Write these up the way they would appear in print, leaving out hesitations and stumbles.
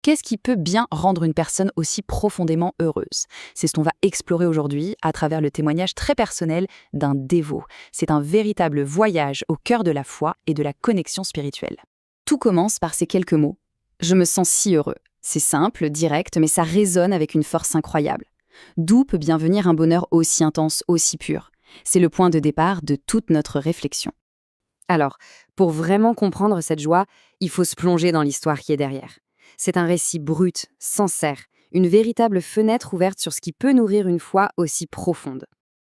Qu'est-ce qui peut bien rendre une personne aussi profondément heureuse? C'est ce qu'on va explorer aujourd'hui à travers le témoignage très personnel d'un dévot. C'est un véritable voyage au cœur de la foi et de la connexion spirituelle. Tout commence par ces quelques mots. Je me sens si heureux. C'est simple, direct, mais ça résonne avec une force incroyable. D'où peut bien venir un bonheur aussi intense, aussi pur? C'est le point de départ de toute notre réflexion. Alors, pour vraiment comprendre cette joie, il faut se plonger dans l'histoire qui est derrière. C'est un récit brut, sincère, une véritable fenêtre ouverte sur ce qui peut nourrir une foi aussi profonde.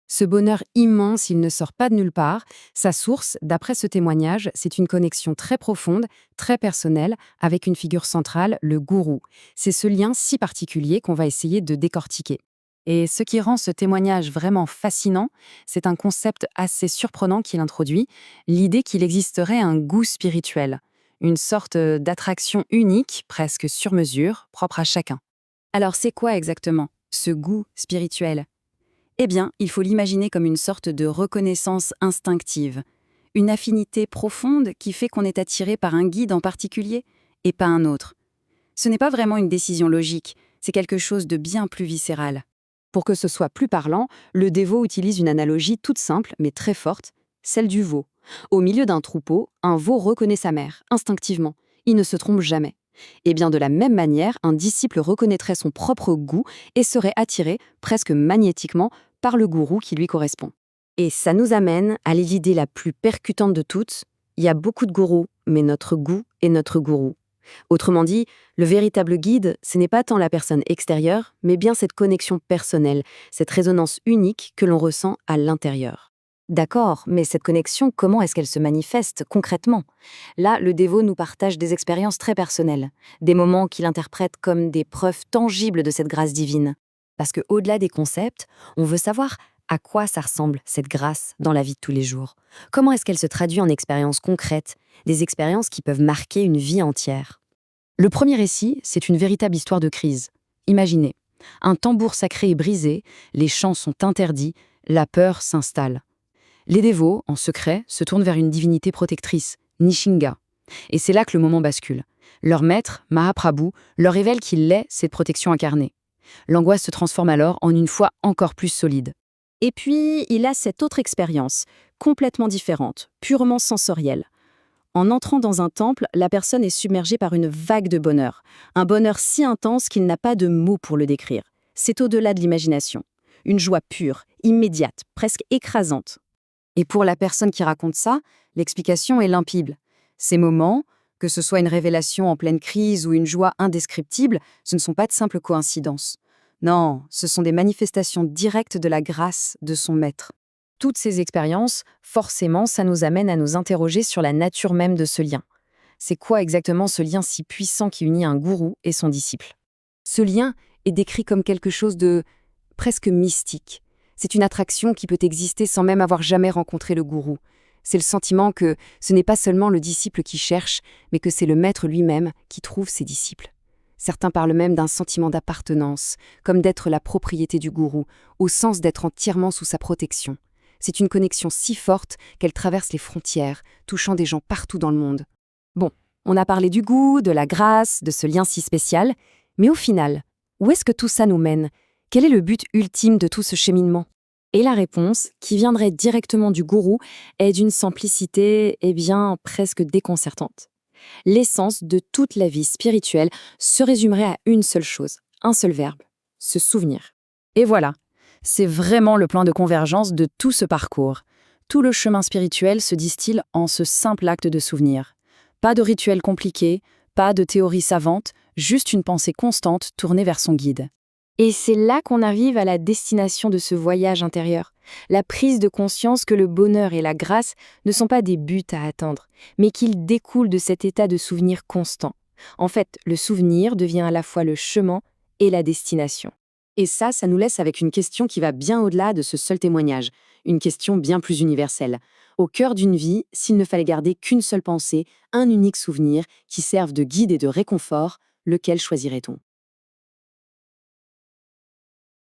Ce bonheur immense, il ne sort pas de nulle part. Sa source, d'après ce témoignage, c'est une connexion très profonde, très personnelle, avec une figure centrale, le gourou. C'est ce lien si particulier qu'on va essayer de décortiquer. Et ce qui rend ce témoignage vraiment fascinant, c'est un concept assez surprenant qu'il introduit, l'idée qu'il existerait un goût spirituel, une sorte d'attraction unique, presque sur mesure, propre à chacun. Alors c'est quoi exactement, ce goût spirituel? Eh bien, il faut l'imaginer comme une sorte de reconnaissance instinctive, une affinité profonde qui fait qu'on est attiré par un guide en particulier et pas un autre. Ce n'est pas vraiment une décision logique, c'est quelque chose de bien plus viscéral. Pour que ce soit plus parlant, le dévot utilise une analogie toute simple mais très forte, celle du veau. Au milieu d'un troupeau, un veau reconnaît sa mère, instinctivement. Il ne se trompe jamais. Et bien de la même manière, un disciple reconnaîtrait son propre goût et serait attiré, presque magnétiquement, par le gourou qui lui correspond. Et ça nous amène à l'idée la plus percutante de toutes. Il y a beaucoup de gourous, mais notre goût est notre gourou. Autrement dit, le véritable guide, ce n'est pas tant la personne extérieure, mais bien cette connexion personnelle, cette résonance unique que l'on ressent à l'intérieur. D'accord, mais cette connexion, comment est-ce qu'elle se manifeste concrètement? Là, le dévot nous partage des expériences très personnelles, des moments qu'il interprète comme des preuves tangibles de cette grâce divine. Parce qu'au-delà des concepts, on veut savoir à quoi ça ressemble, cette grâce, dans la vie de tous les jours. Comment est-ce qu'elle se traduit en expériences concrètes, des expériences qui peuvent marquer une vie entière? Le premier récit, c'est une véritable histoire de crise. Imaginez, un tambour sacré est brisé, les chants sont interdits, la peur s'installe. Les dévots, en secret, se tournent vers une divinité protectrice, Nishinga. Et c'est là que le moment bascule. Leur maître, Mahaprabhu, leur révèle qu'il est cette protection incarnée. L'angoisse se transforme alors en une foi encore plus solide. Et puis, il a cette autre expérience, complètement différente, purement sensorielle. En entrant dans un temple, la personne est submergée par une vague de bonheur. Un bonheur si intense qu'il n'a pas de mots pour le décrire. C'est au-delà de l'imagination. Une joie pure, immédiate, presque écrasante. Et pour la personne qui raconte ça, l'explication est limpide. Ces moments, que ce soit une révélation en pleine crise ou une joie indescriptible, ce ne sont pas de simples coïncidences. Non, ce sont des manifestations directes de la grâce de son maître. Toutes ces expériences, forcément, ça nous amène à nous interroger sur la nature même de ce lien. C'est quoi exactement ce lien si puissant qui unit un gourou et son disciple? Ce lien est décrit comme quelque chose de presque mystique. C'est une attraction qui peut exister sans même avoir jamais rencontré le gourou. C'est le sentiment que ce n'est pas seulement le disciple qui cherche, mais que c'est le maître lui-même qui trouve ses disciples. Certains parlent même d'un sentiment d'appartenance, comme d'être la propriété du gourou, au sens d'être entièrement sous sa protection. C'est une connexion si forte qu'elle traverse les frontières, touchant des gens partout dans le monde. Bon, on a parlé du goût, de la grâce, de ce lien si spécial, mais au final, où est-ce que tout ça nous mène? Quel est le but ultime de tout ce cheminement? Et la réponse, qui viendrait directement du gourou, est d'une simplicité, presque déconcertante. L'essence de toute la vie spirituelle se résumerait à une seule chose, un seul verbe, se souvenir. Et voilà, c'est vraiment le point de convergence de tout ce parcours. Tout le chemin spirituel se distille en ce simple acte de souvenir. Pas de rituel compliqué, pas de théorie savante, juste une pensée constante tournée vers son guide. Et c'est là qu'on arrive à la destination de ce voyage intérieur, la prise de conscience que le bonheur et la grâce ne sont pas des buts à atteindre, mais qu'ils découlent de cet état de souvenir constant. En fait, le souvenir devient à la fois le chemin et la destination. Et ça nous laisse avec une question qui va bien au-delà de ce seul témoignage, une question bien plus universelle. Au cœur d'une vie, s'il ne fallait garder qu'une seule pensée, un unique souvenir qui serve de guide et de réconfort, lequel choisirait-on ?